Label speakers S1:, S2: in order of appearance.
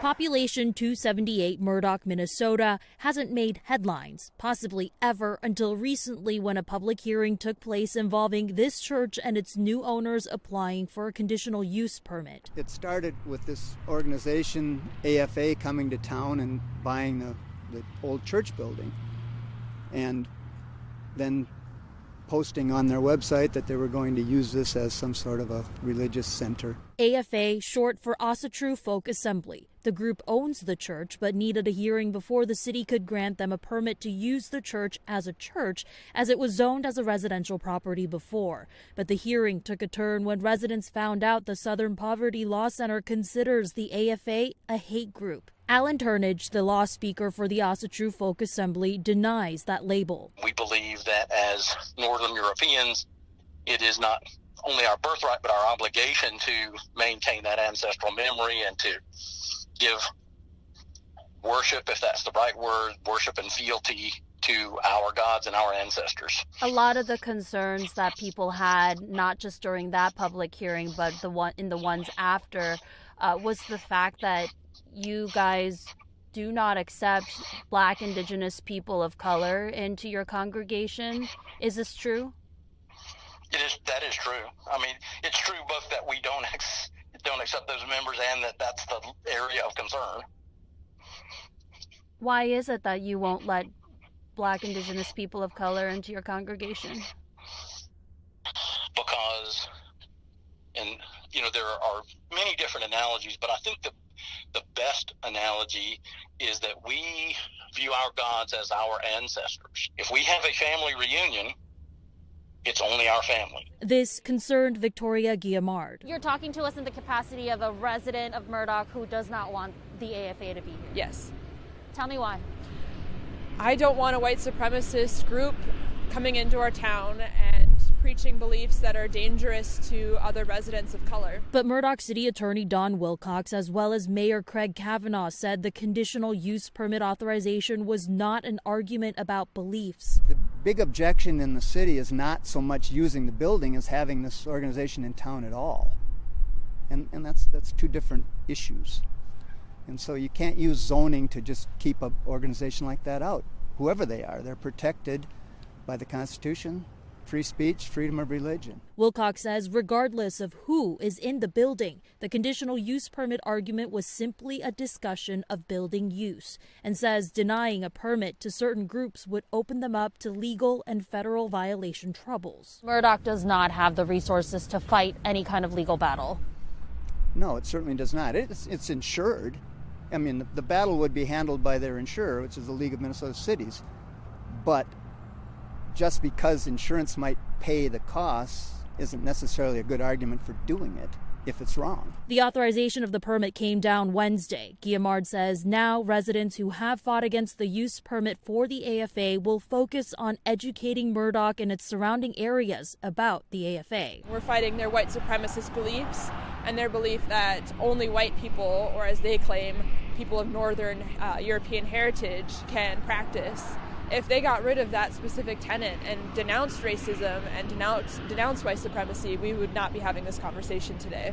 S1: Population 278 Murdock, Minnesota hasn't made headlines, possibly ever, until recently when a public hearing took place involving this church and its new owners applying for a conditional use permit.
S2: It started with this organization, AFA, coming to town and buying the old church building, and then posting on their website that they were going to use this as some sort of a religious center.
S1: AFA, short for Asatru Folk Assembly. The group owns the church but needed a hearing before the city could grant them a permit to use the church, as it was zoned as a residential property before. But the hearing took a turn when residents found out the Southern Poverty Law Center considers the AFA a hate group. Alan Turnage, the law speaker for the Asatru Folk Assembly, denies that label.
S3: We believe that as Northern Europeans, it is not only our birthright but our obligation to maintain that ancestral memory and to give worship, if that's the right word, worship and fealty to our gods and our ancestors.
S1: A lot of the concerns that people had, not just during that public hearing, but in the ones after, was the fact that you guys do not accept Black, Indigenous people of color into your congregation. Is this true?
S3: That is true. I mean, it's true both that we don't accept those members and that's the area of concern.
S1: Why is it that you won't let Black, Indigenous people of color into your congregation?
S3: Because, there are many different analogies, but I think the best analogy is that we view our gods as our ancestors. If we have a family reunion, it's only our family.
S1: This concerned Victoria Guillemard.
S4: You're talking to us in the capacity of a resident of Murdock who does not want the AFA to be here.
S5: Yes.
S4: Tell me why.
S5: I don't want a white supremacist group coming into our town and preaching beliefs that are dangerous to other residents of color.
S1: But Murdock City Attorney Don Wilcox, as well as Mayor Craig Kavanaugh, said the conditional use permit authorization was not an argument about beliefs.
S2: The big objection in the city is not so much using the building as having this organization in town at all. And that's two different issues. And so you can't use zoning to just keep an organization like that out. Whoever they are, they're protected by the Constitution, free speech, freedom of religion.
S1: Wilcox says regardless of who is in the building, the conditional use permit argument was simply a discussion of building use, and says denying a permit to certain groups would open them up to legal and federal violation troubles.
S4: Murdock does not have the resources to fight any kind of legal battle.
S2: No, it certainly does not. It's insured. I mean, the battle would be handled by their insurer, which is the League of Minnesota Cities. But just because insurance might pay the costs isn't necessarily a good argument for doing it if it's wrong.
S1: The authorization of the permit came down Wednesday. Guillemard says now residents who have fought against the use permit for the AFA will focus on educating Murdock and its surrounding areas about the AFA.
S5: We're fighting their white supremacist beliefs and their belief that only white people, or as they claim, people of Northern European heritage, can practice. If they got rid of that specific tenet and denounced racism and denounced white supremacy, we would not be having this conversation today.